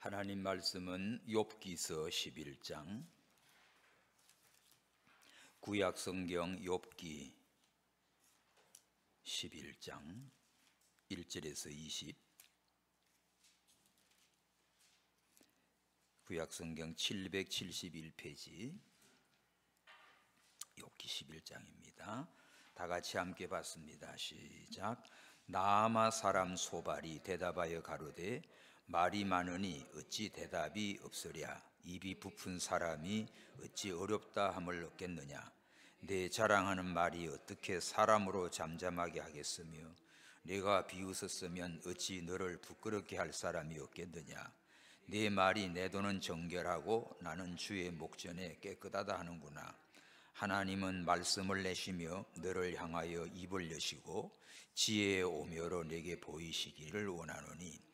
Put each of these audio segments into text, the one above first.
하나님 말씀은 욥기서 11장, 구약 성경 욥기 11장 1절에서 20, 구약 성경 771페이지 욥기 11장입니다. 다 같이 함께 봤습니다. 시작. 나아마 사람 소발이 대답하여 가로되 말이 많으니 어찌 대답이 없으랴. 입이 부푼 사람이 어찌 어렵다 함을 얻겠느냐. 내 자랑하는 말이 어떻게 사람으로 잠잠하게 하겠으며 내가 비웃었으면 어찌 너를 부끄럽게 할 사람이 없겠느냐. 내 말이 내 돈은 정결하고 나는 주의 목전에 깨끗하다 하는구나. 하나님은 말씀을 내시며 너를 향하여 입을 여시고 지혜의 오묘로 내게 보이시기를 원하노니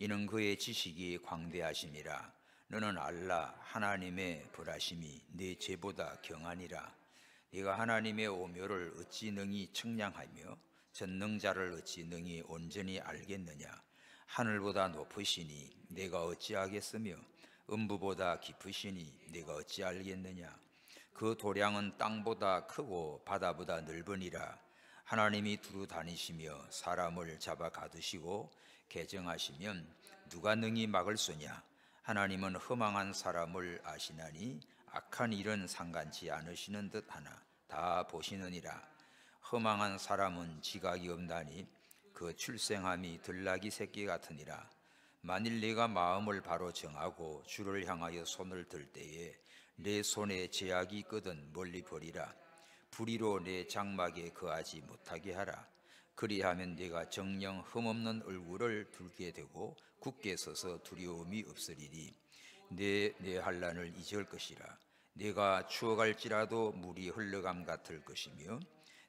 이는 그의 지식이 광대하심이라. 너는 알라. 하나님의 벌하심이 내 죄보다 경하니라. 네가 하나님의 오묘를 어찌 능히 측량하며 전능자를 어찌 능히 온전히 알겠느냐. 하늘보다 높으시니 내가 어찌하겠으며 음부보다 깊으시니 내가 어찌 알겠느냐. 그 도량은 땅보다 크고 바다보다 넓으니라. 하나님이 두루 다니시며 사람을 잡아 가두시고 개정하시면 누가 능히 막을 수냐. 하나님은 허망한 사람을 아시나니 악한 일은 상관치 않으시는 듯 하나 다 보시느니라. 허망한 사람은 지각이 없나니 그 출생함이 들나귀 새끼 같으니라. 만일 내가 마음을 바로 정하고 주를 향하여 손을 들 때에 내 손에 제약이 있거든 멀리 버리라. 불의로 내 장막에 거하지 못하게 하라. 그리하면 내가 정녕 흠없는 얼굴을 들게 되고 굳게 서서 두려움이 없으리니 내 환난을 잊을 것이라. 내가 추억할지라도 물이 흘러감 같을 것이며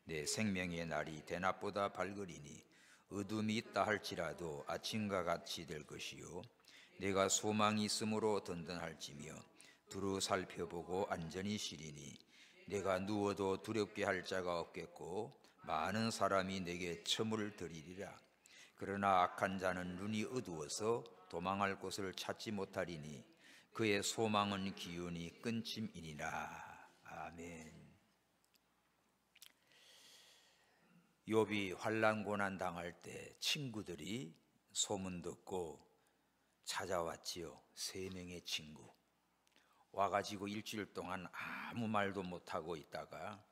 내 생명의 날이 대낮보다 밝으리니 어둠이 있다 할지라도 아침과 같이 될 것이요 내가 소망이 있으므로 든든할지며 두루 살펴보고 안전히 쉬리니 내가 누워도 두렵게 할 자가 없겠고 많은 사람이 내게 첨을 들이리라. 그러나 악한 자는 눈이 어두워서 도망할 곳을 찾지 못하리니 그의 소망은 기운이 끊짐이니라. 아멘. 욥이 환난 고난 당할 때 친구들이 소문 듣고 찾아왔지요. 3명의 친구 와가지고 일주일 동안 아무 말도 못하고 있다가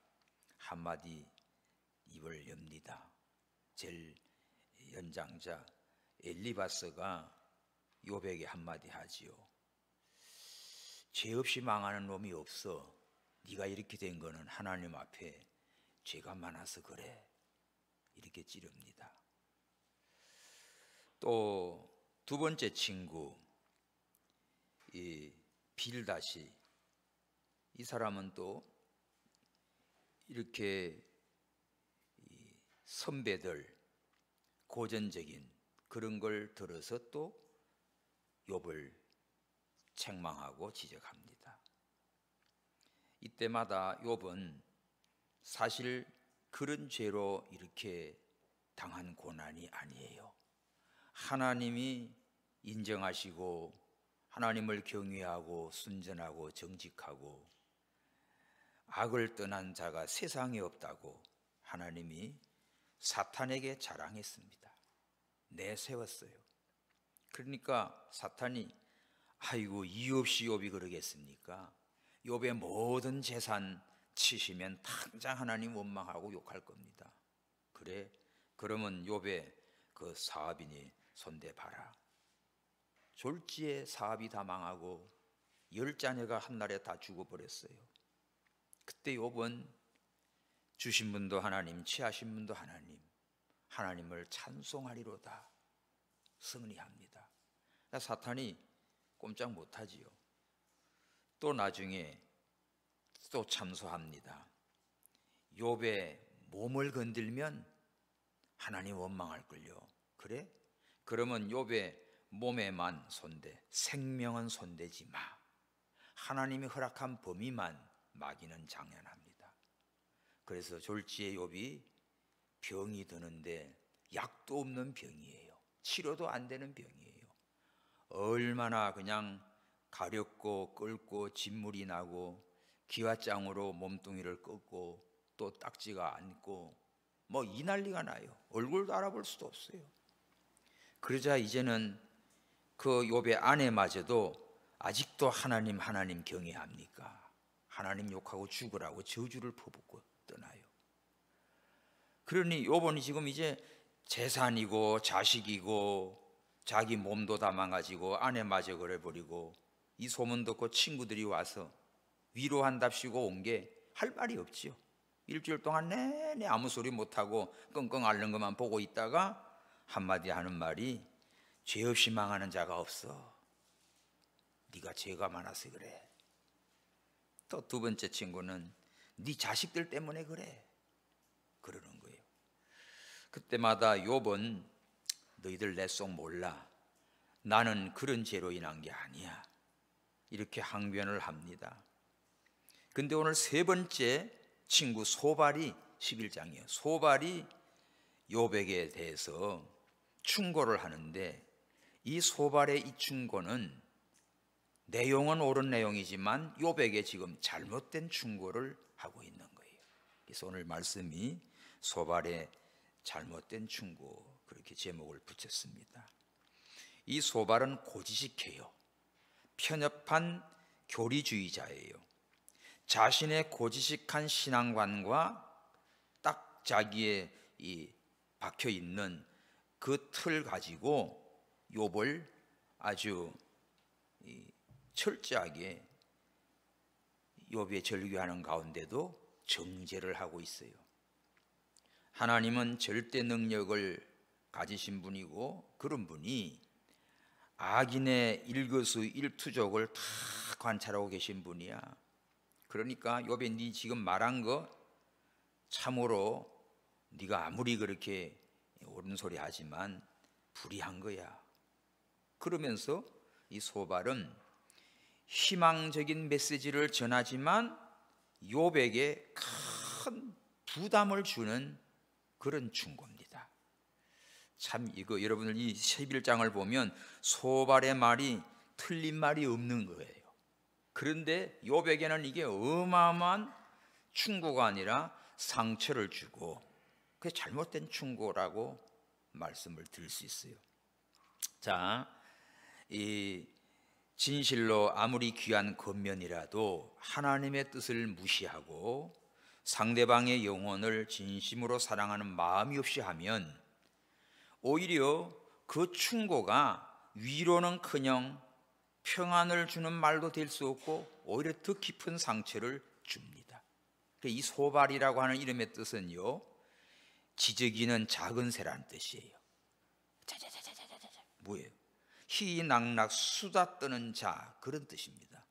한마디 입을 엽니다. 제일 연장자 엘리바스가 욥에게 한마디 하지요. 죄 없이 망하는 놈이 없어. 네가 이렇게 된 거는 하나님 앞에 죄가 많아서 그래. 이렇게 찌릅니다. 또 두 번째 친구 이 빌다시, 이 사람은 또 이렇게 선배들 고전적인 그런 걸 들어서 또 욥을 책망하고 지적합니다. 이때마다 욥은 사실 그런 죄로 이렇게 당한 고난이 아니에요. 하나님이 인정하시고 하나님을 경외하고 순전하고 정직하고 악을 떠난 자가 세상에 없다고 하나님이 사탄에게 자랑했습니다. 내세웠어요. 그러니까 사탄이 아이고 이유 없이 욥이 그러겠습니까? 욥의 모든 재산 치시면 당장 하나님 원망하고 욕할 겁니다. 그래? 그러면 욥의 그 사업이니 손대봐라. 졸지에 사업이 다 망하고 10자녀가 한날에 다 죽어버렸어요. 그때 욥은 주신 분도 하나님, 취하신 분도 하나님, 하나님을 찬송하리로다 승리합니다. 사탄이 꼼짝 못하지요. 또 나중에 또 참소합니다. 욥의 몸을 건들면 하나님 원망할걸요. 그래? 그러면 욥의 몸에만 손대, 생명은 손대지 마. 하나님이 허락한 범위만 마귀는 장난합니다. 그래서 졸지에 욥이 병이 드는데 약도 없는 병이에요. 치료도 안 되는 병이에요. 얼마나 그냥 가렵고 끓고 진물이 나고 기와장으로 몸뚱이를 꺾고 또 딱지가 앉고 뭐 이 난리가 나요. 얼굴도 알아볼 수도 없어요. 그러자 이제는 그 욥의 아내마저도 아직도 하나님 경외합니까? 하나님 욕하고 죽으라고 저주를 퍼붓고 떠나요. 그러니 욥은 지금 이제 재산이고 자식이고 자기 몸도 다 망가지고 아내마저 그래버리고 이 소문 듣고 친구들이 와서 위로한답시고 온 게 할 말이 없지요. 일주일 동안 내내 아무 소리 못하고 끙끙 앓는 것만 보고 있다가 한마디 하는 말이 죄 없이 망하는 자가 없어. 네가 죄가 많아서 그래. 또 두 번째 친구는 네 자식들 때문에 그래. 그러는 거예요. 그때마다 욥은 너희들 내 속 몰라. 나는 그런 죄로 인한 게 아니야. 이렇게 항변을 합니다. 근데 오늘 세 번째 친구 소발이 11장이에요. 소발이 욥에게 대해서 충고를 하는데 이 소발의 이 충고는 내용은 옳은 내용이지만 욥에게 지금 잘못된 충고를 하고 있는 거예요. 그래서 오늘 말씀이 소발의 잘못된 충고, 그렇게 제목을 붙였습니다. 이 소발은 고지식해요. 편협한 교리주의자예요. 자신의 고지식한 신앙관과 딱 자기의 이 박혀 있는 그 틀 가지고 욥을 아주 철저하게 욥의 절규하는 가운데도 정죄를 하고 있어요. 하나님은 절대 능력을 가지신 분이고 그런 분이 악인의 일거수일투족을 다 관찰하고 계신 분이야. 그러니까 욥이 네 지금 말한 거 참으로 네가 아무리 그렇게 옳은 소리 하지만 불의한 거야. 그러면서 이 소발은 희망적인 메시지를 전하지만 욥에게 큰 부담을 주는 그런 충고입니다. 참 이거 여러분들 이 11장을 보면 소발의 말이 틀린 말이 없는 거예요. 그런데 욥에게는 이게 어마어마한 충고가 아니라 상처를 주고 그게 잘못된 충고라고 말씀을 드릴 수 있어요. 자, 이 진실로 아무리 귀한 겉면이라도 하나님의 뜻을 무시하고 상대방의 영혼을 진심으로 사랑하는 마음이 없이 하면 오히려 그 충고가 위로는커녕 평안을 주는 말도 될 수 없고 오히려 더 깊은 상처를 줍니다. 이 소발이라고 하는 이름의 뜻은요, 지저귀는 작은 새라는 뜻이에요. 뭐예요? 희낙낙 수다 떠는 자, 그런 뜻입니다.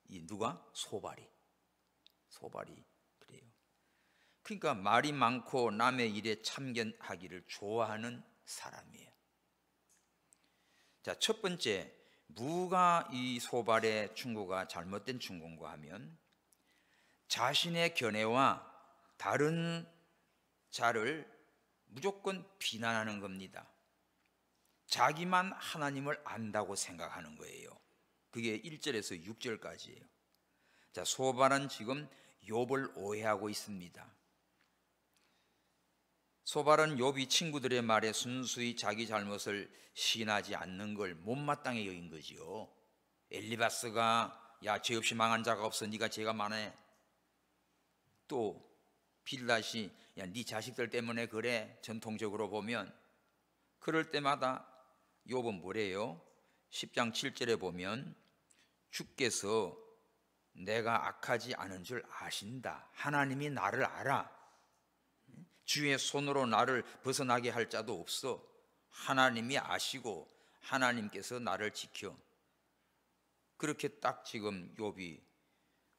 이 누가? 소발이 그래요. 그러니까 말이 많고 남의 일에 참견하기를 좋아하는 사람이에요. 자, 첫 번째, 무가 이 소발의 충고가 잘못된 충고인가 하면 자신의 견해와 다른 자를 무조건 비난하는 겁니다. 자기만 하나님을 안다고 생각하는 거예요. 그게 1절에서 6절까지예요. 자, 소발은 지금 욥을 오해하고 있습니다. 소발은 욥이 친구들의 말에 순수히 자기 잘못을 시인하지 않는 걸 못마땅히 여긴 거지요. 엘리바스가 야, 죄 없이 망한 자가 없어, 네가 죄가 많아. 또 빌닷이 야, 네 자식들 때문에 그래. 전통적으로 보면 그럴 때마다 욥은 뭐래요? 10장 7절에 보면 주께서 내가 악하지 않은 줄 아신다. 하나님이 나를 알아. 주의 손으로 나를 벗어나게 할 자도 없어. 하나님이 아시고 하나님께서 나를 지켜. 그렇게 딱 지금 욥이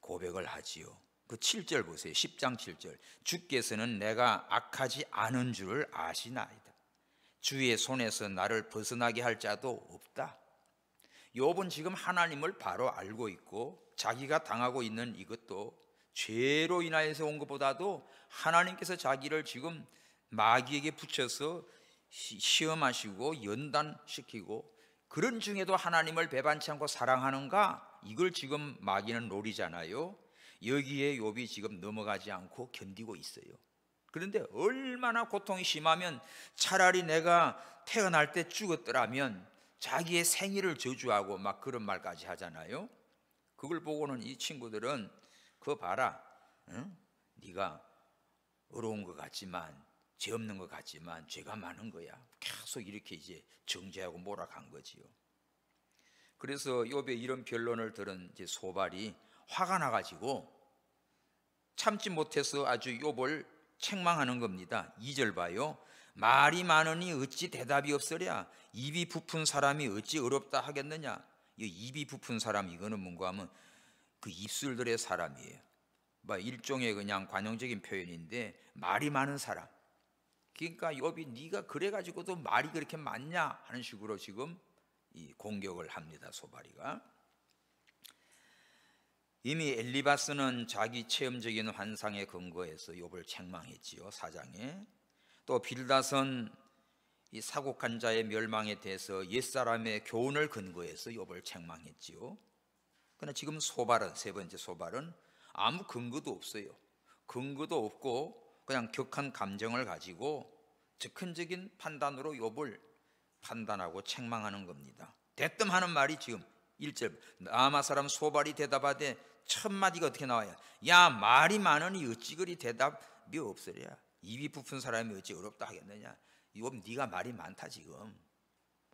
고백을 하지요. 그 7절 보세요. 10장 7절. 주께서는 내가 악하지 않은 줄을 아시나이다. 주의 손에서 나를 벗어나게 할 자도 없다. 욥은 지금 하나님을 바로 알고 있고 자기가 당하고 있는 이것도 죄로 인하여서 온 것보다도 하나님께서 자기를 지금 마귀에게 붙여서 시험하시고 연단시키고 그런 중에도 하나님을 배반치 않고 사랑하는가? 이걸 지금 마귀는 노리잖아요. 여기에 욥이 지금 넘어가지 않고 견디고 있어요. 그런데 얼마나 고통이 심하면 차라리 내가 태어날 때 죽었더라면 자기의 생일을 저주하고 막 그런 말까지 하잖아요. 그걸 보고는 이 친구들은 그거 봐라, 응? 네가 어려운 것 같지만, 죄 없는 것 같지만 죄가 많은 거야. 계속 이렇게 이제 정죄하고 몰아간 거지요. 그래서 욥의 이런 변론을 들은 이제 소발이 화가 나가지고 참지 못해서 아주 욥을 책망하는 겁니다. 2절 봐요. 말이 많으니 어찌 대답이 없으랴. 입이 부푼 사람이 어찌 어렵다 하겠느냐. 이 입이 부푼 사람, 이거는 뭔가 하면 그 입술들의 사람이에요. 뭐 일종의 그냥 관용적인 표현인데, 말이 많은 사람. 그러니까 욥이 네가 그래가지고도 말이 그렇게 많냐 하는 식으로 지금 이 공격을 합니다. 소발이가. 이미 엘리바스는 자기 체험적인 환상에 근거해서 욥을 책망했지요. 4장에. 또 빌닷은 이 사곡한 자의 멸망에 대해서 옛사람의 교훈을 근거해서 욥을 책망했지요. 그러나 지금 소발은, 세 번째 소발은 아무 근거도 없어요. 근거도 없고 그냥 격한 감정을 가지고 즉흥적인 판단으로 욥을 판단하고 책망하는 겁니다. 대뜸 하는 말이 지금 1절 나마 사람 소발이 대답하되, 첫 마디가 어떻게 나와요? 야, 말이 많으니 어찌 그리 대답이 없으랴. 입이 부푼 사람이 어찌 어렵다 하겠느냐. 욥 네가 말이 많다. 지금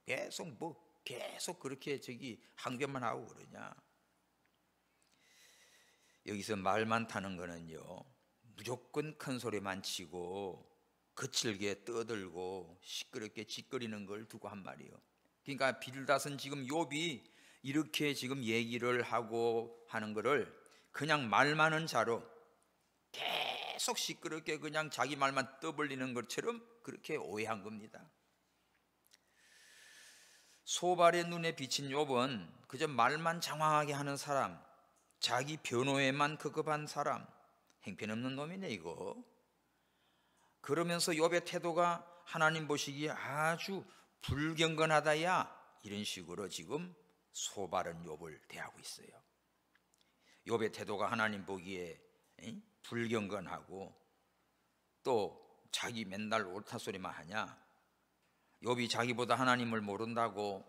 계속 그렇게 저기 항변만 하고 그러냐. 여기서 말 많다는 거는요, 무조건 큰 소리만 치고 거칠게 떠들고 시끄럽게 짓거리는 걸 두고 한 말이에요. 그러니까 빌닷은 지금 욥이 이렇게 지금 얘기를 하고 하는 거를 그냥 말 많은 자로 계속 시끄럽게 그냥 자기 말만 떠벌리는 것처럼 그렇게 오해한 겁니다. 소발의 눈에 비친 욥은 그저 말만 장황하게 하는 사람, 자기 변호에만 급급한 사람, 형편없는 놈이네 이거. 그러면서 욥의 태도가 하나님 보시기에 아주 불경건하다야, 이런 식으로 지금 소발은 욥을 대하고 있어요. 욥의 태도가 하나님 보기에 불경건하고 또 자기 맨날 옳다 소리만 하냐, 욥이 자기보다 하나님을 모른다고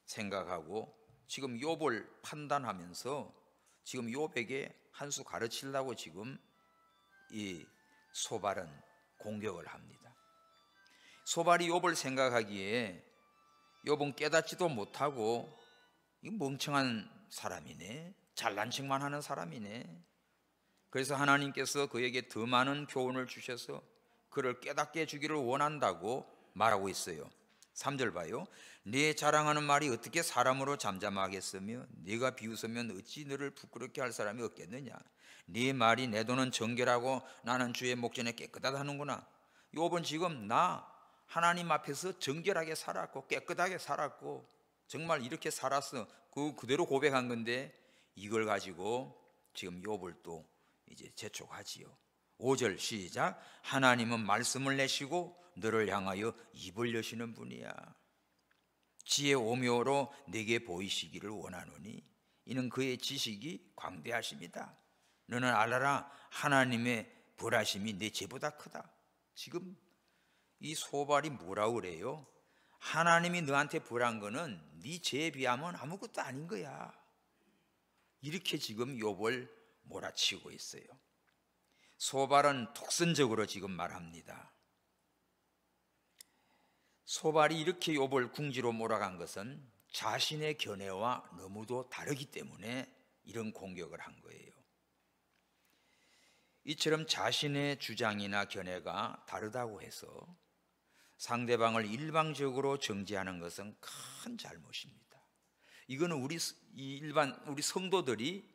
생각하고 지금 욥을 판단하면서 지금 욥에게 한 수 가르치려고 지금 이 소발은 공격을 합니다. 소발이 욥을 생각하기에 욥은 깨닫지도 못하고 이 멍청한 사람이네, 잘난 척만 하는 사람이네. 그래서 하나님께서 그에게 더 많은 교훈을 주셔서 그를 깨닫게 해주기를 원한다고 말하고 있어요. 3절 봐요. 네 자랑하는 말이 어떻게 사람으로 잠잠하겠으며 네가 비웃으면 어찌 너를 부끄럽게 할 사람이 없겠느냐. 네 말이 내 돈은 정결하고 나는 주의 목전에 깨끗하다는구나. 욥은 지금 나 하나님 앞에서 정결하게 살았고 깨끗하게 살았고 정말 이렇게 살았어, 그대로 고백한 건데 이걸 가지고 지금 욥을 또 이제 재촉하지요. 5절 시작. 하나님은 말씀을 내시고 너를 향하여 입을 여시는 분이야. 지혜 오묘로 내게 보이시기를 원하노니 이는 그의 지식이 광대하십니다. 너는 알아라, 하나님의 벌하심이 내 죄보다 크다. 지금 이 소발이 뭐라고 그래요? 하나님이 너한테 벌한 거는 네 죄에 비하면 아무것도 아닌 거야. 이렇게 지금 욥을 몰아치고 있어요. 소발은 독선적으로 지금 말합니다. 소발이 이렇게 욥을 궁지로 몰아간 것은 자신의 견해와 너무도 다르기 때문에 이런 공격을 한 거예요. 이처럼 자신의 주장이나 견해가 다르다고 해서 상대방을 일방적으로 정죄하는 것은 큰 잘못입니다. 이거는 우리 성도들이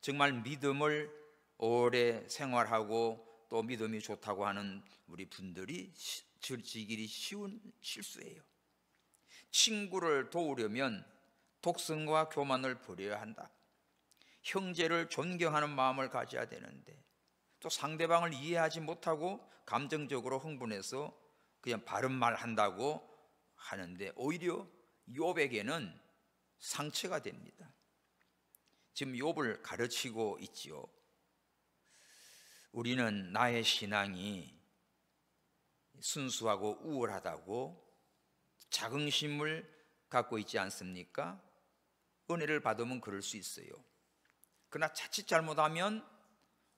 정말 믿음을 오래 생활하고 또 믿음이 좋다고 하는 우리 분들이 저지기 쉬운 실수예요. 친구를 도우려면 독선과 교만을 버려야 한다. 형제를 존경하는 마음을 가져야 되는데 또 상대방을 이해하지 못하고 감정적으로 흥분해서 그냥 바른 말 한다고 하는데 오히려 욥에게는 상처가 됩니다. 지금 욥을 가르치고 있지요. 우리는 나의 신앙이 순수하고 우월하다고 자긍심을 갖고 있지 않습니까? 은혜를 받으면 그럴 수 있어요. 그러나 자칫 잘못하면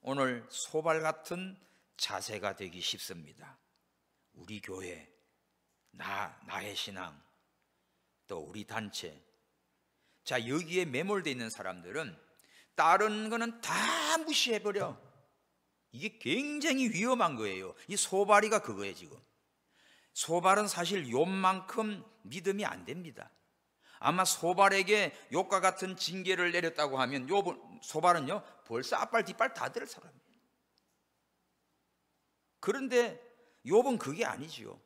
오늘 소발 같은 자세가 되기 쉽습니다. 우리 교회, 나의 신앙, 또 우리 단체. 자, 여기에 매몰되어 있는 사람들은 다른 거는 다 무시해버려. 이게 굉장히 위험한 거예요. 이 소발이가 그거예요. 지금 소발은 사실 욥만큼 믿음이 안 됩니다. 아마 소발에게 욥과 같은 징계를 내렸다고 하면 소발은요 벌써 앞발 뒷발 다 들을 사람이에요. 그런데 욥은 그게 아니지요.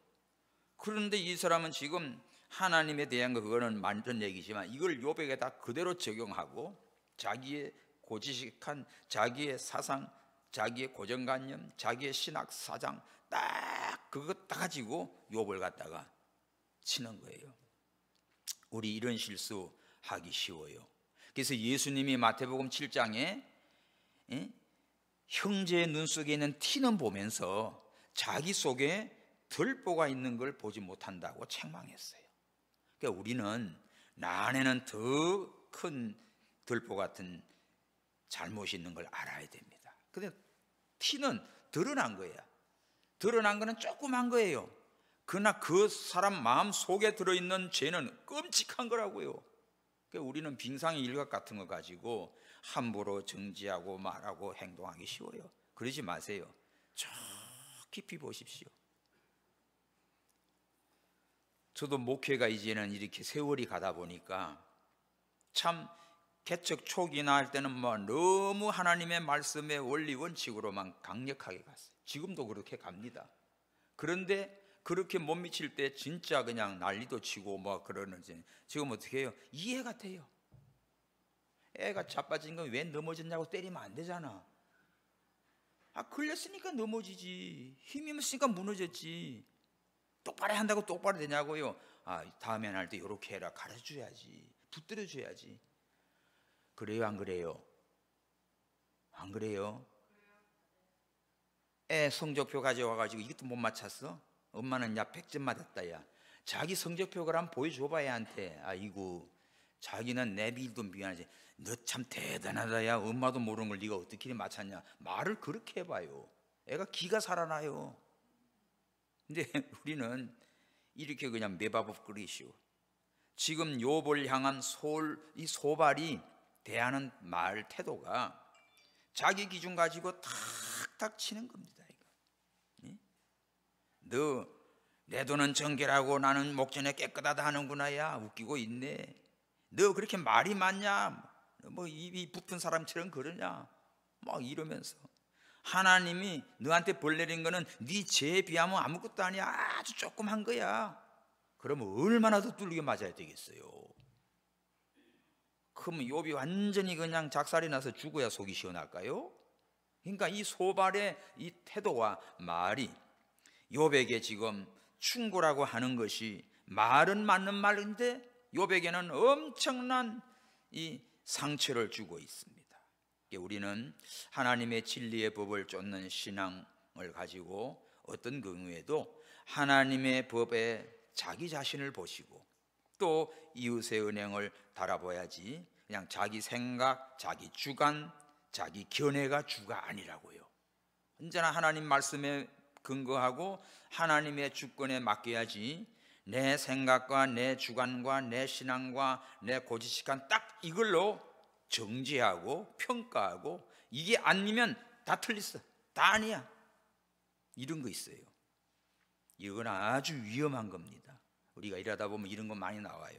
그런데 이 사람은 지금 하나님에 대한 그거는 많은 얘기지만 이걸 욥에게 다 그대로 적용하고 자기의 고지식한 자기의 사상, 자기의 고정관념, 자기의 신학 사상 딱 그거 딱 가지고 욥을 갖다가 치는 거예요. 우리 이런 실수 하기 쉬워요. 그래서 예수님이 마태복음 7장에 형제의 눈 속에 있는 티는 보면서 자기 속에 들보가 있는 걸 보지 못한다고 책망했어요. 그러니까 우리는 나 안에는 더 큰 들보 같은 잘못이 있는 걸 알아야 됩니다. 근데 티는 드러난 거야. 드러난 거는 조그만 거예요. 그러나 그 사람 마음 속에 들어있는 죄는 끔찍한 거라고요. 그러니까 우리는 빙상의 일각 같은 거 가지고 함부로 정지하고 말하고 행동하기 쉬워요. 그러지 마세요. 저 깊이 보십시오. 저도 목회가 이제는 이렇게 세월이 가다 보니까 참 개척 초기나 할 때는 너무 하나님의 말씀의 원리 원칙으로만 강력하게 갔어요. 지금도 그렇게 갑니다. 그런데 그렇게 못 미칠 때 진짜 그냥 난리도 치고 그러는지 지금 어떻게 해요? 이해가 돼요. 애가 자빠진 건 왜 넘어졌냐고 때리면 안 되잖아. 걸렸으니까 넘어지지. 힘이 없으니까 무너졌지. 똑바로 한다고 똑바로 되냐고요. 다음에 할 때 이렇게 해라 가르쳐줘야지. 붙들어줘야지. 그래요 안 그래요? 안 그래요? 애 성적표 가져와가지고 이것도 못 맞췄어? 엄마는 야 100점 맞았다. 야 자기 성적표를 한번 보여줘봐 애한테. 아이고 자기는 내비도 미안하지. 너 참 대단하다. 야 엄마도 모르는 걸 네가 어떻게 맞췄냐. 말을 그렇게 해봐요. 애가 기가 살아나요. 근데 우리는 이렇게 그냥 매밥업 끓이시오. 지금 욥을 향한 이 소발이 대하는 말 태도가 자기 기준 가지고 탁탁 치는 겁니다. 너 내 돈은 정결하고 나는 목전에 깨끗하다 하는구나. 야 웃기고 있네. 너 그렇게 말이 많냐? 입이 붙은 사람처럼 그러냐? 이러면서 하나님이 너한테 벌 내린 거는 네 죄에 비하면 아무것도 아니야. 아주 조그만 거야. 그러면 얼마나 더 뚫리게 맞아야 되겠어요. 그럼 욥이 완전히 그냥 작살이 나서 죽어야 속이 시원할까요? 그러니까 이 소발의 이 태도와 말이 욥에게 지금 충고라고 하는 것이 말은 맞는 말인데 욥에게는 엄청난 이 상처를 주고 있습니다. 우리는 하나님의 진리의 법을 쫓는 신앙을 가지고 어떤 경우에도 하나님의 법에 자기 자신을 보시고 또 이웃의 은행을 달아봐야지 그냥 자기 생각, 자기 주관, 자기 견해가 주가 아니라고요. 언제나 하나님 말씀에 근거하고 하나님의 주권에 맡겨야지 내 생각과 내 주관과 내 신앙과 내 고지식한 딱 이걸로 정죄하고 평가하고 이게 아니면 다 틀렸어. 다 아니야. 이런 거 있어요. 이건 아주 위험한 겁니다. 우리가 일하다 보면 이런 거 많이 나와요.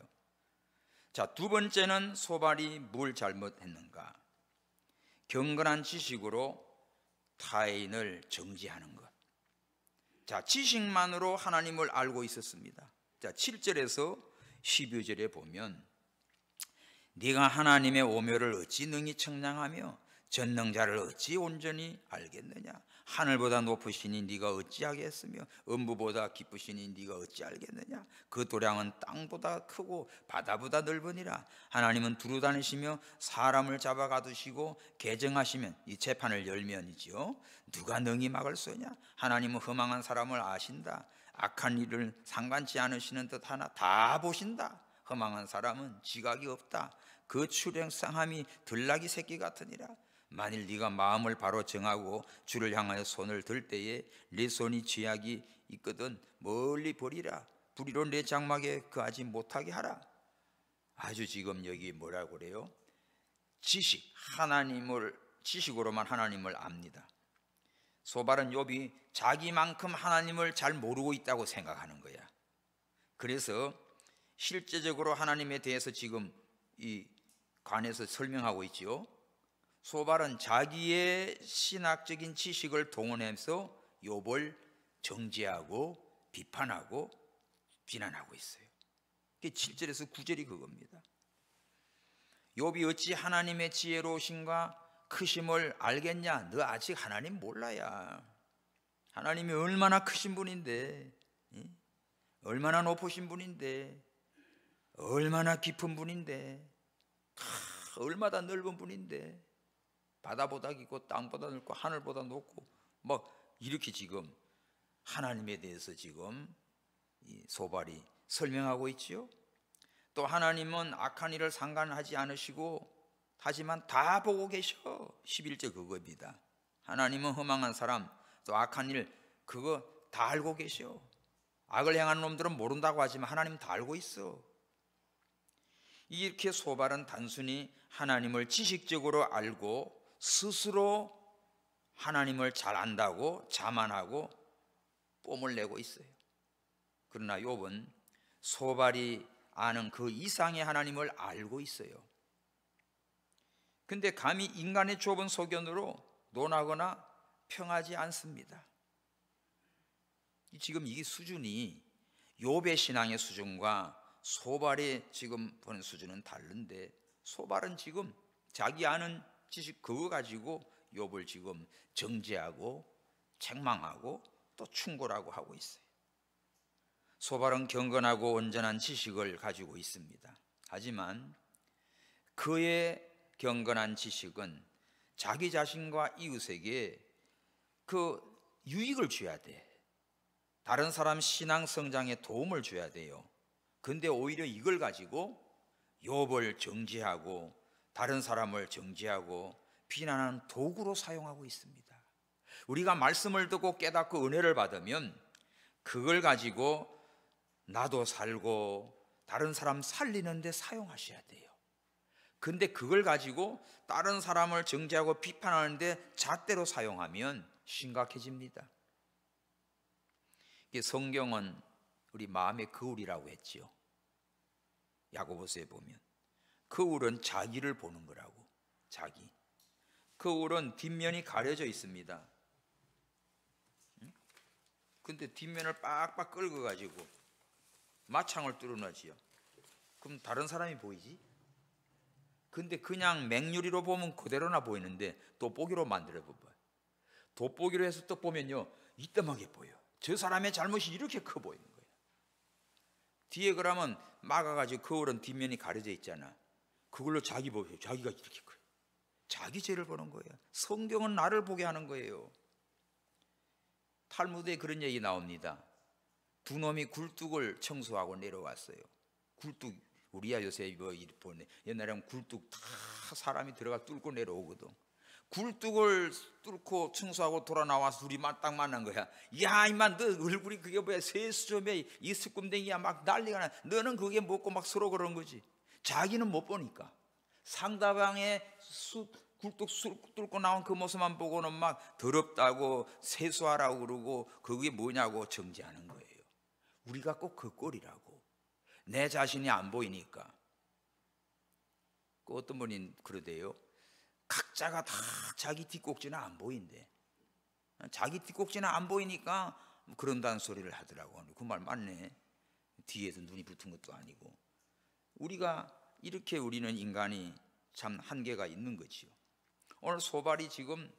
자, 두 번째는 소발이 뭘 잘못했는가? 경건한 지식으로 타인을 정죄하는 것. 자, 지식만으로 하나님을 알고 있었습니다. 자, 7절에서 12절에 보면 네가 하나님의 오묘를 어찌 능히 청량하며 전능자를 어찌 온전히 알겠느냐? 하늘보다 높으시니 네가 어찌하겠으며 음부보다 깊으시니 네가 어찌 알겠느냐? 그 도량은 땅보다 크고 바다보다 넓으니라. 하나님은 두루 다니시며 사람을 잡아 가두시고 개정하시면, 이 재판을 열면이지요, 누가 능히 막을 소냐? 하나님은 허망한 사람을 아신다. 악한 일을 상관치 않으시는 듯 하나 다 보신다. 허망한 사람은 지각이 없다. 그 출행상함이 들나귀 새끼 같으니라. 만일 네가 마음을 바로 정하고 주를 향하여 손을 들 때에 네 손이 죄악이 있거든 멀리 버리라. 불의로 내 장막에 거하지 못하게 하라. 아주 지금 여기 뭐라고 그래요? 지식으로만 하나님을 압니다. 소발은 욥이 자기만큼 하나님을 잘 모르고 있다고 생각하는 거야. 그래서 실제적으로 하나님에 대해서 지금 이 관에서 설명하고 있지요. 소발은 자기의 신학적인 지식을 동원해서 욥을 정죄하고 비판하고 비난하고 있어요. 7절에서 9절이 그겁니다. 욥이 어찌 하나님의 지혜로우심과 크심을 알겠냐? 너 아직 하나님 몰라야. 하나님이 얼마나 크신 분인데, 얼마나 높으신 분인데, 얼마나 깊은 분인데, 얼마나 넓은 분인데, 바다보다 깊고 땅보다 넓고 하늘보다 높고 막 이렇게 지금 하나님에 대해서 지금 이 소발이 설명하고 있지요. 또 하나님은 악한 일을 상관하지 않으시고 하지만 다 보고 계셔. 11절 그겁니다. 하나님은 허망한 사람 또 악한 일 그거 다 알고 계셔. 악을 행하는 놈들은 모른다고 하지만 하나님 다 알고 있어. 이렇게 소발은 단순히 하나님을 지식적으로 알고 스스로 하나님을 잘 안다고 자만하고 뽐을 내고 있어요. 그러나 욥은 소발이 아는 그 이상의 하나님을 알고 있어요. 근데 감히 인간의 좁은 소견으로 논하거나 평하지 않습니다. 지금 이 수준이 욥의 신앙의 수준과 소발의 지금 보는 수준은 다른데, 소발은 지금 자기 아는 지식 그거 가지고 욥을 지금 정죄하고 책망하고 또 충고라고 하고 있어요. 소발은 경건하고 온전한 지식을 가지고 있습니다. 하지만 그의 경건한 지식은 자기 자신과 이웃에게 그 유익을 줘야 돼. 다른 사람 신앙 성장에 도움을 줘야 돼요. 근데 오히려 이걸 가지고 욥을 정죄하고 다른 사람을 정죄하고 비난하는 도구로 사용하고 있습니다. 우리가 말씀을 듣고 깨닫고 은혜를 받으면 그걸 가지고 나도 살고 다른 사람 살리는 데 사용하셔야 돼요. 근데 그걸 가지고 다른 사람을 정죄하고 비판하는데 잣대로 사용하면 심각해집니다. 성경은 우리 마음의 거울이라고 했지요. 야고보서에 보면 거울은 자기를 보는 거라고. 자기. 거울은 뒷면이 가려져 있습니다. 근데 뒷면을 빡빡 긁어가지고 마창을 뚫어놓지요. 그럼 다른 사람이 보이지? 근데 그냥 맹유리로 보면 그대로나 보이는데 돋보기로 만들어 봐봐요. 돋보기로 해서 또 보면요, 이따하게 보여. 저 사람의 잘못이 이렇게 커 보이는 거예요. 뒤에 그러면 막아가지고 거울은 뒷면이 가려져 있잖아. 그걸로 자기 보세요. 자기가 이렇게 커요. 자기 죄를 보는 거예요. 성경은 나를 보게 하는 거예요. 탈무드에 그런 얘기 나옵니다. 두 놈이 굴뚝을 청소하고 내려왔어요. 굴뚝, 우리야 요새 뭐 보네. 옛날에는 굴뚝 다 사람이 들어가 뚫고 내려오거든. 굴뚝을 뚫고 청소하고 돌아 나와서 둘이 딱 만난 거야. 야, 이만 너 얼굴이 그게 뭐야? 세수점에 이 스꿈댕이야 막 난리가 나. 너는 그게 먹고 막 서로 그런 거지. 자기는 못 보니까 상대방의 굴뚝 뚫고 나온 그 모습만 보고는 막 더럽다고 세수하라고 그러고 그게 뭐냐고 정죄하는 거예요. 우리가 꼭 그 꼴이라고. 내 자신이 안 보이니까. 그 어떤 분이 그러대요. 각자가 다 자기 뒷꼭지는 안 보인대. 자기 뒷꼭지는 안 보이니까 그런다는 소리를 하더라고. 그 말 맞네. 뒤에서 눈이 붙은 것도 아니고. 우리가 이렇게 우리는 인간이 참 한계가 있는 거지요. 오늘 소발이 지금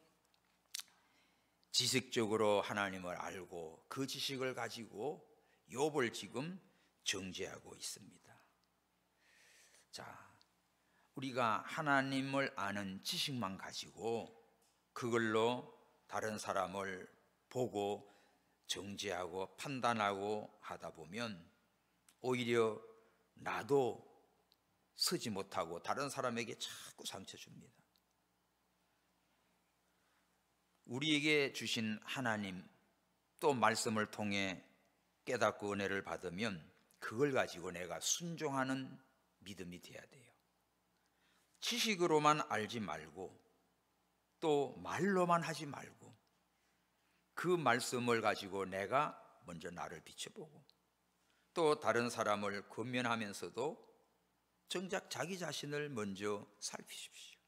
지식적으로 하나님을 알고 그 지식을 가지고 욥을 지금 정죄하고 있습니다. 자, 우리가 하나님을 아는 지식만 가지고 그걸로 다른 사람을 보고 정죄하고 판단하고 하다 보면 오히려 나도 서지 못하고 다른 사람에게 자꾸 상처 줍니다. 우리에게 주신 하나님 또 말씀을 통해 깨닫고 은혜를 받으면 그걸 가지고 내가 순종하는 믿음이 돼야 돼요. 지식으로만 알지 말고 또 말로만 하지 말고 그 말씀을 가지고 내가 먼저 나를 비춰보고 또 다른 사람을 권면하면서도 정작 자기 자신을 먼저 살피십시오.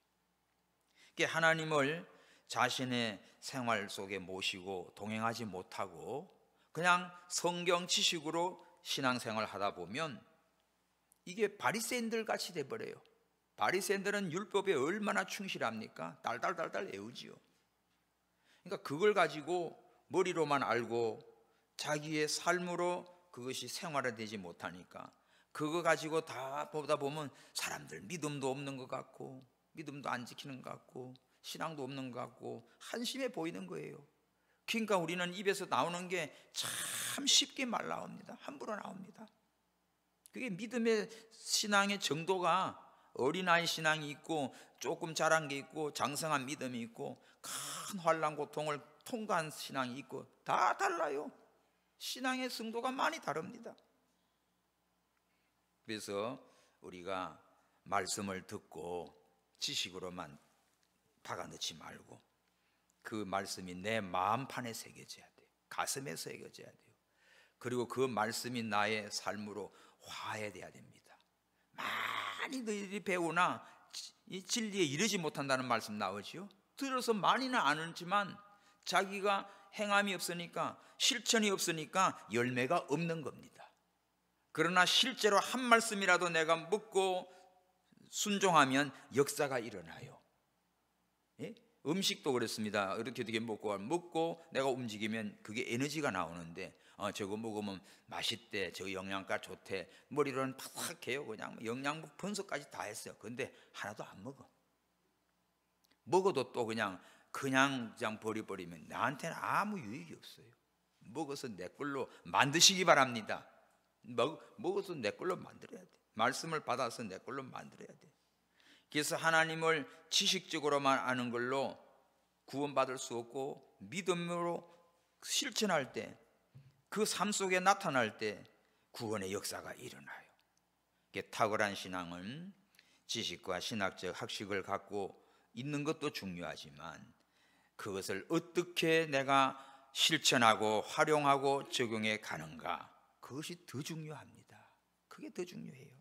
하나님을 자신의 생활 속에 모시고 동행하지 못하고 그냥 성경 지식으로 신앙생활 하다 보면 이게 바리새인들 같이 돼버려요. 바리새인들은 율법에 얼마나 충실합니까? 달달달달 외우지요. 그러니까 그걸 가지고 머리로만 알고 자기의 삶으로 그것이 생활화되지 못하니까 그거 가지고 다 보다 보면 사람들 믿음도 없는 것 같고 믿음도 안 지키는 것 같고 신앙도 없는 것 같고 한심해 보이는 거예요. 그러니까 우리는 입에서 나오는 게 참 쉽게 말 나옵니다. 함부로 나옵니다. 그게 믿음의 신앙의 정도가 어린아이 신앙이 있고 조금 자란 게 있고 장성한 믿음이 있고 큰 환난 고통을 통과한 신앙이 있고 다 달라요. 신앙의 성도가 많이 다릅니다. 그래서 우리가 말씀을 듣고 지식으로만 박아넣지 말고 그 말씀이 내 마음판에 새겨져야 돼요. 가슴에 새겨져야 돼요. 그리고 그 말씀이 나의 삶으로 화해돼야 됩니다. 많이 너희들이 배우나 이 진리에 이르지 못한다는 말씀 나오지요. 들어서 많이는 아는지만 자기가 행함이 없으니까 실천이 없으니까 열매가 없는 겁니다. 그러나 실제로 한 말씀이라도 내가 묻고 순종하면 역사가 일어나요. 예? 음식도 그렇습니다. 이렇게 먹고 내가 움직이면 그게 에너지가 나오는데 저거 먹으면 맛있대, 저 영양가 좋대, 머리로는 팍팍해요. 그냥 영양분 분석까지 다 했어요. 근데 하나도 안 먹어. 먹어도 또 그냥 버려버리면 나한테는 아무 유익이 없어요. 먹어서 내 걸로 만드시기 바랍니다. 먹어서 내 걸로 만들어야 돼. 말씀을 받아서 내 걸로 만들어야 돼. 그래서 하나님을 지식적으로만 아는 걸로 구원받을 수 없고 믿음으로 실천할 때 그 삶 속에 나타날 때 구원의 역사가 일어나요. 탁월한 신앙은 지식과 신학적 학식을 갖고 있는 것도 중요하지만 그것을 어떻게 내가 실천하고 활용하고 적용해 가는가, 그것이 더 중요합니다. 그게 더 중요해요.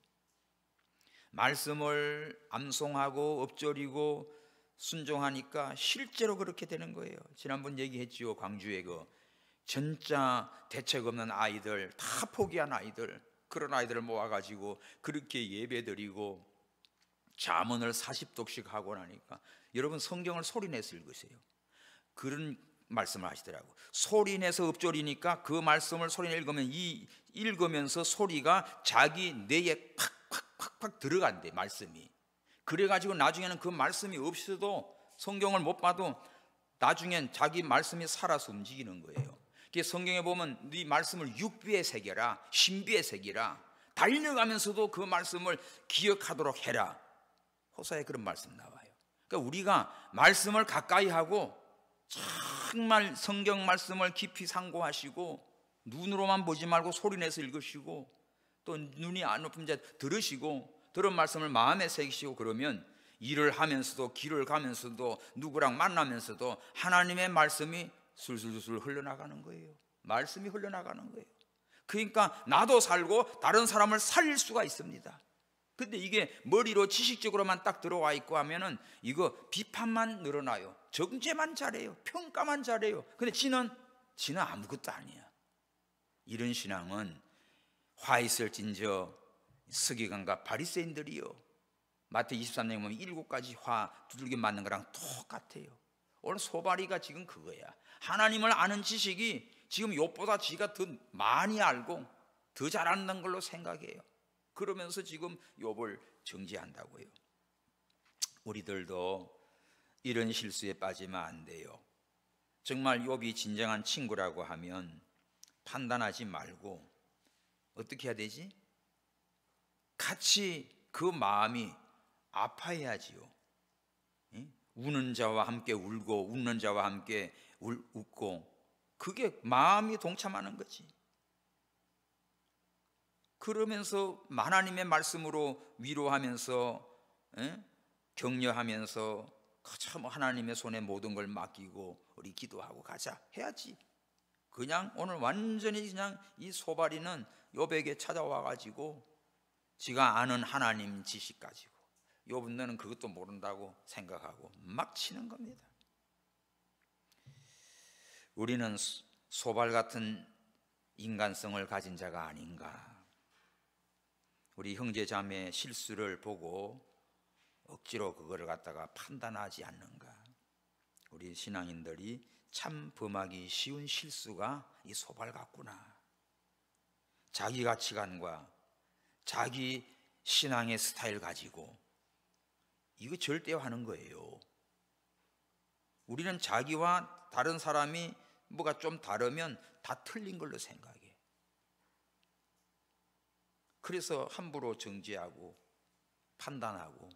말씀을 암송하고 엎조리고 순종하니까 실제로 그렇게 되는 거예요. 지난번 얘기했지요. 광주에 진짜 대책 없는 아이들, 다 포기한 아이들, 그런 아이들을 모아가지고 그렇게 예배드리고 잠언을 40독씩 하고 나니까 여러분 성경을 소리내서 읽으세요. 그런 말씀을 하시더라고. 소리내서 엎조리니까 그 말씀을 소리내 읽으면 읽으면서 소리가 자기 뇌에 팍팍팍팍 들어간대, 말씀이. 그래가지고 나중에는 그 말씀이 없어도 성경을 못 봐도 나중엔 자기 말씀이 살아서 움직이는 거예요. 성경에 보면 네 말씀을 육비에 새겨라, 신비에 새기라, 달려가면서도 그 말씀을 기억하도록 해라. 호사에 그런 말씀 나와요. 그러니까 우리가 말씀을 가까이 하고 정말 성경 말씀을 깊이 상고하시고 눈으로만 보지 말고 소리내서 읽으시고 또 눈이 안 높은 자 들으시고 들은 말씀을 마음에 새기시고 그러면 일을 하면서도 길을 가면서도 누구랑 만나면서도 하나님의 말씀이 술술술 흘러나가는 거예요. 말씀이 흘러나가는 거예요. 그러니까 나도 살고 다른 사람을 살릴 수가 있습니다. 근데 이게 머리로 지식적으로만 딱 들어와 있고 하면은 이거 비판만 늘어나요. 정죄만 잘해요. 평가만 잘해요. 근데 지는 아무것도 아니야. 이런 신앙은 화 있을진저 서기관과 바리새인들이요, 마태 23장에 보면 7가지 화 두들겨 맞는 거랑 똑같아요. 오늘 소발이가 지금 그거야. 하나님을 아는 지식이 지금 욥보다 지가 더 많이 알고 더 잘한다는 걸로 생각해요. 그러면서 지금 욥을 정죄한다고요. 우리들도 이런 실수에 빠지면 안 돼요. 정말 욥이 진정한 친구라고 하면 판단하지 말고 어떻게 해야 되지? 같이 그 마음이 아파해야지요. 우는 자와 함께 울고 웃는 자와 함께 웃고, 그게 마음이 동참하는 거지. 그러면서 하나님의 말씀으로 위로하면서 격려하면서 참 하나님의 손에 모든 걸 맡기고 우리 기도하고 가자 해야지. 그냥 오늘 완전히 그냥 이 소발이는 욥에게 찾아와 가지고 지가 아는 하나님 지식 가지고 욥은 너는 그것도 모른다고 생각하고 막 치는 겁니다. 우리는 소발 같은 인간성을 가진 자가 아닌가. 우리 형제 자매의 실수를 보고 억지로 그거를 갖다가 판단하지 않는가. 우리 신앙인들이 참 범하기 쉬운 실수가 이 소발 같구나. 자기 가치관과 자기 신앙의 스타일 가지고 이거 절대화하는 거예요. 우리는 자기와 다른 사람이 뭐가 좀 다르면 다 틀린 걸로 생각해. 그래서 함부로 정죄하고 판단하고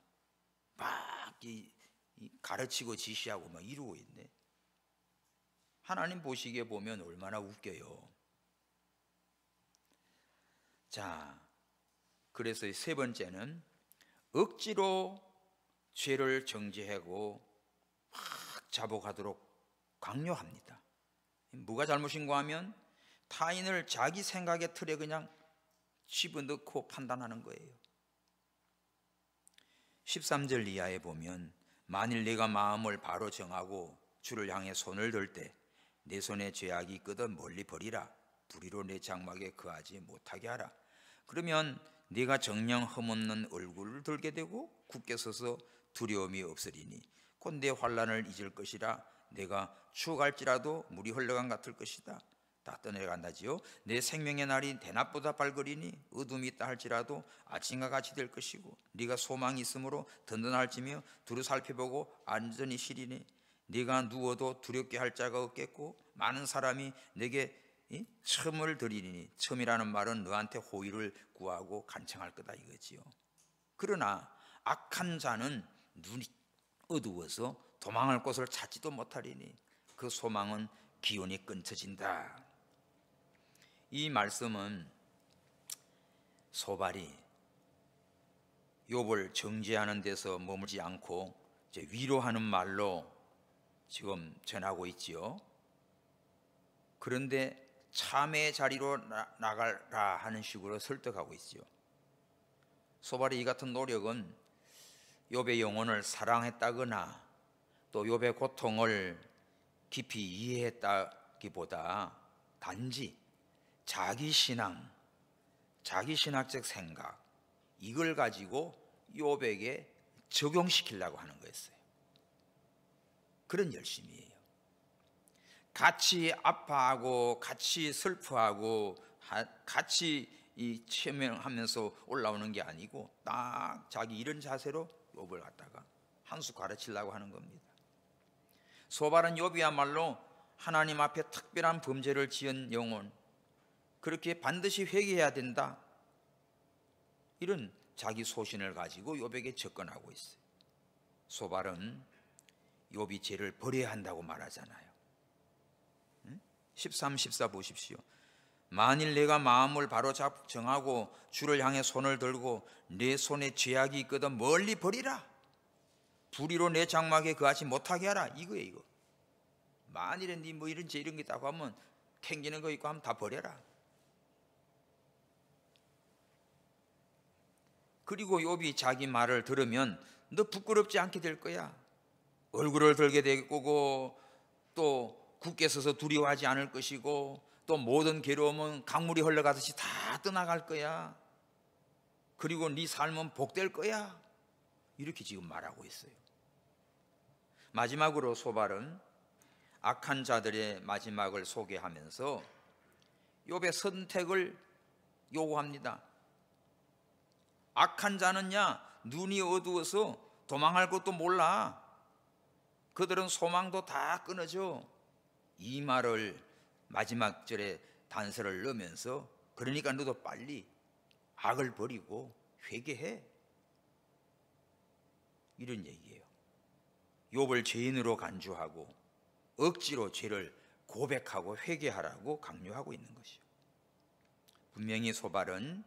막 가르치고 지시하고 막 이루고 있네. 하나님 보시기에 보면 얼마나 웃겨요. 자, 그래서 세 번째는 억지로 죄를 정죄하고 확 자복하도록 강요합니다. 뭐가 잘못인가 하면 타인을 자기 생각의 틀에 그냥 집어넣고 판단하는 거예요. 13절 이하에 보면 만일 내가 마음을 바로 정하고 주를 향해 손을 들 때 내 손에 죄악이 있거든 멀리 버리라. 불의로 내 장막에 거하지 못하게 하라. 그러면 네가 정녕 흠없는 얼굴을 들게 되고 굳게 서서 두려움이 없으리니 곧 내 환난을 잊을 것이라. 내가 추억할지라도 물이 흘러간 같을 것이다. 다 떠내려간다지요. 내 생명의 날이 대낮보다 밝으리니 어둠이 있다 할지라도 아침과 같이 될 것이고 네가 소망이 있으므로 든든할지며 두루 살펴보고 안전히 쉬리니 네가 누워도 두렵게 할 자가 없겠고 많은 사람이 내게 첨을 드리니 첨이라는 말은 너한테 호의를 구하고 간청할 거다 이거지요. 그러나 악한 자는 눈이 어두워서 도망할 곳을 찾지도 못하리니 그 소망은 기운이 끊쳐진다. 이 말씀은 소발이 욥을 정죄하는 데서 머물지 않고 이제 위로하는 말로 지금 전하고 있지요. 그런데 참의 자리로 나가라 하는 식으로 설득하고 있지요. 소발의 이 같은 노력은 욥의 영혼을 사랑했다거나 또 욥의 고통을 깊이 이해했다기보다 단지 자기 신앙, 자기 신학적 생각 이걸 가지고 욥에게 적용시키려고 하는 거였어요. 그런 열심이에요. 같이 아파하고 같이 슬퍼하고 같이 체면하면서 올라오는 게 아니고 딱 자기 이런 자세로 욥을 갖다가 한 수 가르치려고 하는 겁니다. 소발은 욥이야말로 하나님 앞에 특별한 범죄를 지은 영혼, 그렇게 반드시 회개해야 된다, 이런 자기 소신을 가지고 욥에게 접근하고 있어요. 소발은 욥이 죄를 버려야 한다고 말하잖아요. 13, 14 보십시오. 만일 내가 마음을 바로 정하고 주를 향해 손을 들고 내 손에 죄악이 있거든 멀리 버리라. 불의로 내 장막에 거하지 못하게 하라. 이거예요, 이거. 만일에 네 뭐 이런 죄 이런 게 있다고 하면 캥기는 거 있고 하면 다 버려라. 그리고 욥이 자기 말을 들으면 너 부끄럽지 않게 될 거야. 얼굴을 들게 될 거고 또 굳게 서서 두려워하지 않을 것이고 또 모든 괴로움은 강물이 흘러가듯이 다 떠나갈 거야. 그리고 네 삶은 복될 거야. 이렇게 지금 말하고 있어요. 마지막으로 소발은 악한 자들의 마지막을 소개하면서 욥의 선택을 요구합니다. 악한 자는야, 눈이 어두워서 도망할 것도 몰라. 그들은 소망도 다 끊어져. 이 말을 마지막 절에 단서를 넣으면서, 그러니까 너도 빨리 악을 버리고 회개해, 이런 얘기예요. 욥을 죄인으로 간주하고 억지로 죄를 고백하고 회개하라고 강요하고 있는 것이요. 분명히 소발은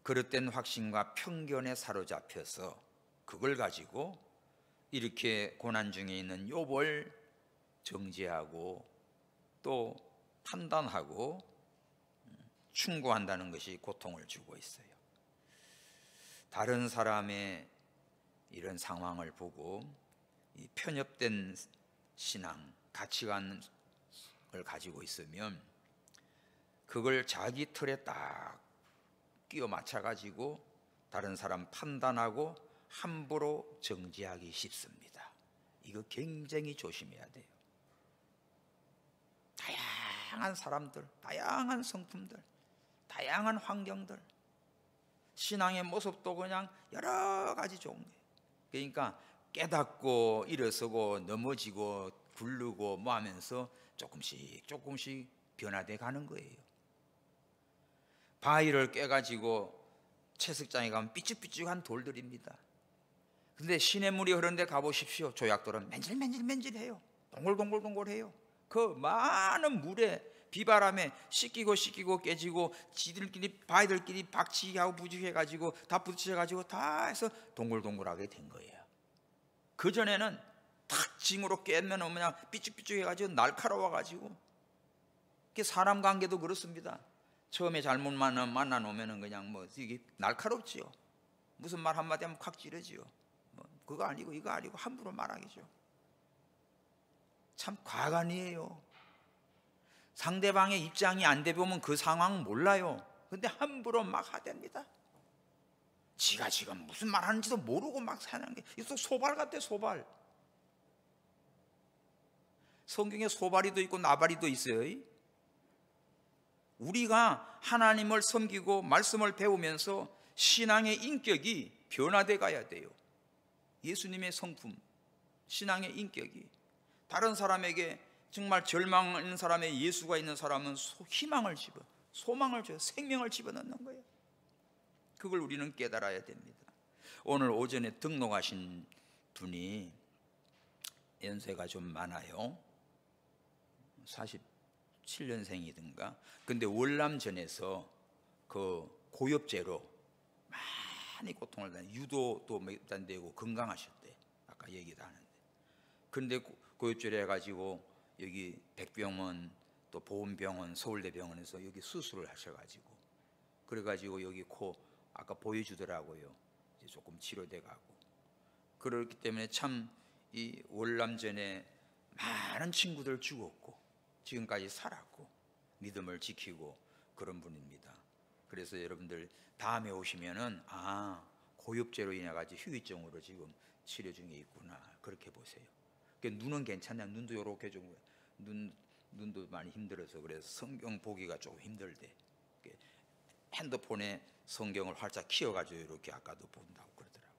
그릇된 확신과 편견에 사로잡혀서 그걸 가지고 이렇게 고난 중에 있는 욥을 정죄하고 또 판단하고 충고한다는 것이 고통을 주고 있어요. 다른 사람의 이런 상황을 보고 이 편협된 신앙, 가치관을 가지고 있으면 그걸 자기 틀에 딱 끼워 맞춰가지고 다른 사람 판단하고 함부로 정죄하기 쉽습니다. 이거 굉장히 조심해야 돼요. 다양한 사람들, 다양한 성품들, 다양한 환경들, 신앙의 모습도 그냥 여러 가지 좋은 거예요. 그러니까 깨닫고 일어서고 넘어지고 굴르고 뭐 하면서 조금씩 변화돼 가는 거예요. 바위를 깨가지고 채석장에 가면 삐죽삐죽한 돌들입니다. 근데 시냇물이 흐르는데 가보십시오. 조약돌은 맨질맨질해요. 동글동글해요. 그 많은 물에 비바람에 씻기고 깨지고 지들끼리 바위들끼리 박치기하고 부딪혀가지고 다 부딪혀가지고 다 해서 동글동글하게 된 거예요. 그 전에는 탁 징으로 깨면 그냥 삐죽삐죽해가지고 날카로워가지고. 사람 관계도 그렇습니다. 처음에 잘못 만나 놓으면 그냥 뭐 이게 날카롭지요. 무슨 말 한마디 하면 콱 찌르지요. 뭐 그거 아니고 이거 아니고 함부로 말하기죠. 참 과간이에요. 상대방의 입장이 안 돼 보면 그 상황 몰라요. 근데 함부로 막 하댑니다. 지가 지금 무슨 말 하는지도 모르고 막 사는 게 이거 소발 같아, 소발. 성경에 소발이도 있고 나발이도 있어요. 우리가 하나님을 섬기고 말씀을 배우면서 신앙의 인격이 변화돼 가야 돼요. 예수님의 성품, 신앙의 인격이 다른 사람에게 정말 절망하는 사람의 예수가 있는 사람은 희망을 소망을 줘요. 생명을 집어넣는 거예요. 그걸 우리는 깨달아야 됩니다. 오늘 오전에 등록하신 분이 연세가 좀 많아요. 47년생이든가. 근데 월남전에서 그 고엽제로 많이 고통을 당해 유도도 안 되고 건강하셨대. 아까 얘기도 하는데. 근데 고엽제로 해가지고 여기 백병원 또 보훈병원 서울대병원에서 여기 수술을 하셔가지고 그래가지고 여기 코 아까 보여주더라고요. 이제 조금 치료돼 가고. 그렇기 때문에 참 이 월남전에 많은 친구들 죽었고 지금까지 살았고 믿음을 지키고 그런 분입니다. 그래서 여러분들 다음에 오시면은 고엽제로 인해 가지고 후유증으로 지금 치료 중에 있구나 그렇게 보세요. 눈은 괜찮냐? 눈도 이렇게 좀 눈도 많이 힘들어서 그래서 성경 보기가 조금 힘들대. 핸드폰에 성경을 활짝 키워가지고 이렇게 아까도 본다고 그러더라고.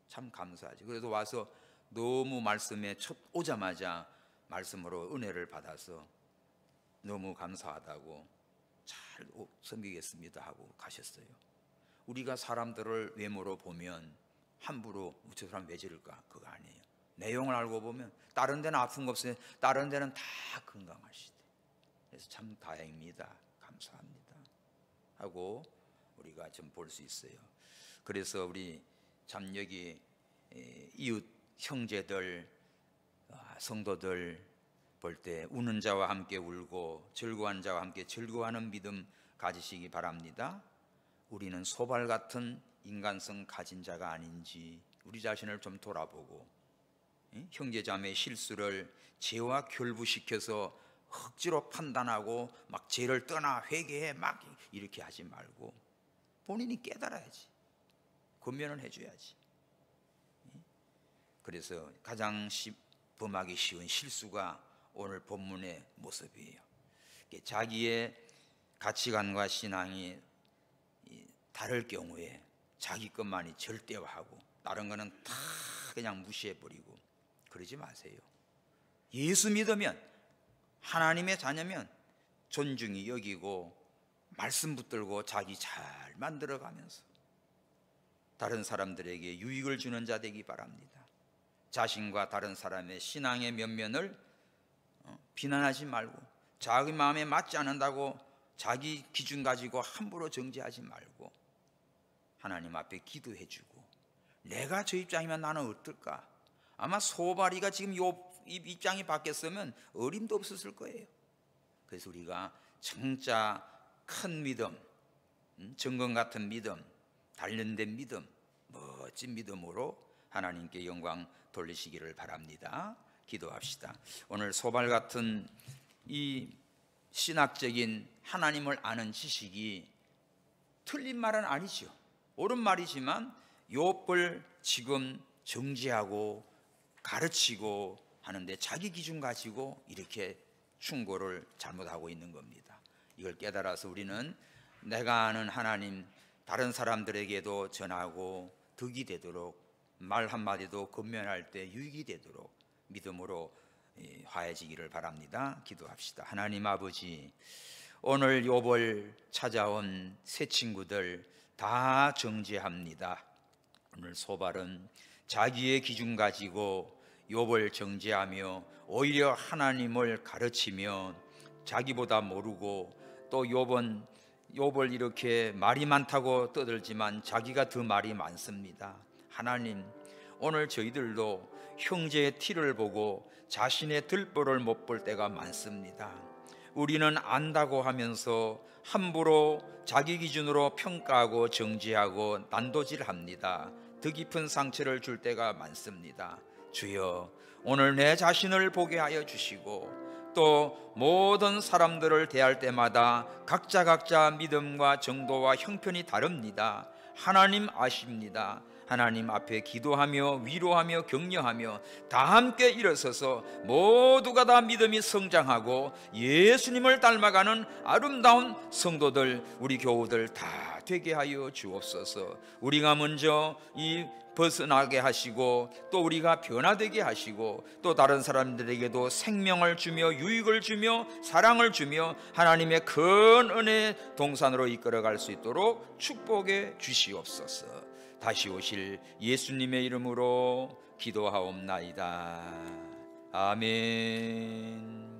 참 감사하지. 그래서 와서 너무 말씀에 오자마자 말씀으로 은혜를 받아서 너무 감사하다고 잘 섬기겠습니다 하고 가셨어요. 우리가 사람들을 외모로 보면 함부로 저 사람 왜 저럴까? 그거 아니에요. 내용을 알고 보면 다른 데는 아픈 거 없어요. 다른 데는 다 건강하시대. 그래서 참 다행입니다. 감사합니다 하고 우리가 좀 볼 수 있어요. 그래서 우리 참 여기 이웃 형제들 성도들 볼 때 우는 자와 함께 울고 즐거워하는 자와 함께 즐거워하는 믿음 가지시기 바랍니다. 우리는 소발 같은 인간성 가진 자가 아닌지 우리 자신을 좀 돌아보고 형제자매의 실수를 죄와 결부시켜서 억지로 판단하고 막 죄를 떠나 회개해 막 이렇게 하지 말고 본인이 깨달아야지. 권면을 해줘야지. 그래서 가장 범하기 쉬운 실수가 오늘 본문의 모습이에요. 자기의 가치관과 신앙이 다를 경우에 자기 것만이 절대화하고 다른 거는 다 그냥 무시해버리고 그러지 마세요. 예수 믿으면, 하나님의 자녀면 존중이 여기고 말씀 붙들고 자기 잘 만들어가면서 다른 사람들에게 유익을 주는 자 되기 바랍니다. 자신과 다른 사람의 신앙의 면면을 비난하지 말고, 자기 마음에 맞지 않는다고 자기 기준 가지고 함부로 정죄하지 말고 하나님 앞에 기도해주고, 내가 저 입장이면 나는 어떨까? 아마 소바리가 지금 이 입장이 바뀌었으면 어림도 없었을 거예요. 그래서 우리가 진짜 큰 믿음, 정금 같은 믿음, 단련된 믿음, 멋진 믿음으로 하나님께 영광 돌리시기를 바랍니다. 기도합시다. 오늘 소발 같은 이 신학적인 하나님을 아는 지식이 틀린 말은 아니죠. 옳은 말이지만 욥을 지금 정죄하고 가르치고 하는데 자기 기준 가지고 이렇게 충고를 잘못하고 있는 겁니다. 이걸 깨달아서 우리는 내가 아는 하나님 다른 사람들에게도 전하고 덕이 되도록, 말 한마디도 건면할 때 유익이 되도록 믿음으로 화해지기를 바랍니다. 기도합시다. 하나님 아버지, 오늘 욥을 찾아온 새 친구들 다 정죄합니다. 오늘 소발은 자기의 기준 가지고 욥을 정죄하며 오히려 하나님을 가르치며 자기보다 모르고, 또 욥을 이렇게 말이 많다고 떠들지만 자기가 더 말이 많습니다. 하나님, 오늘 저희들도 형제의 티를 보고 자신의 들보를 못 볼 때가 많습니다. 우리는 안다고 하면서 함부로 자기 기준으로 평가하고 정죄하고 난도질합니다. 더 깊은 상처를 줄 때가 많습니다. 주여, 오늘 내 자신을 보게 하여 주시고, 또 모든 사람들을 대할 때마다 각자 믿음과 정도와 형편이 다릅니다. 하나님 아십니다. 하나님 앞에 기도하며 위로하며 격려하며 다 함께 일어서서 모두가 다 믿음이 성장하고 예수님을 닮아가는 아름다운 성도들, 우리 교우들 다 되게 하여 주옵소서. 우리가 먼저 벗어나게 하시고, 또 우리가 변화되게 하시고, 또 다른 사람들에게도 생명을 주며 유익을 주며 사랑을 주며 하나님의 큰 은혜 동산으로 이끌어갈 수 있도록 축복해 주시옵소서. 다시 오실 예수님의 이름으로 기도하옵나이다. 아멘.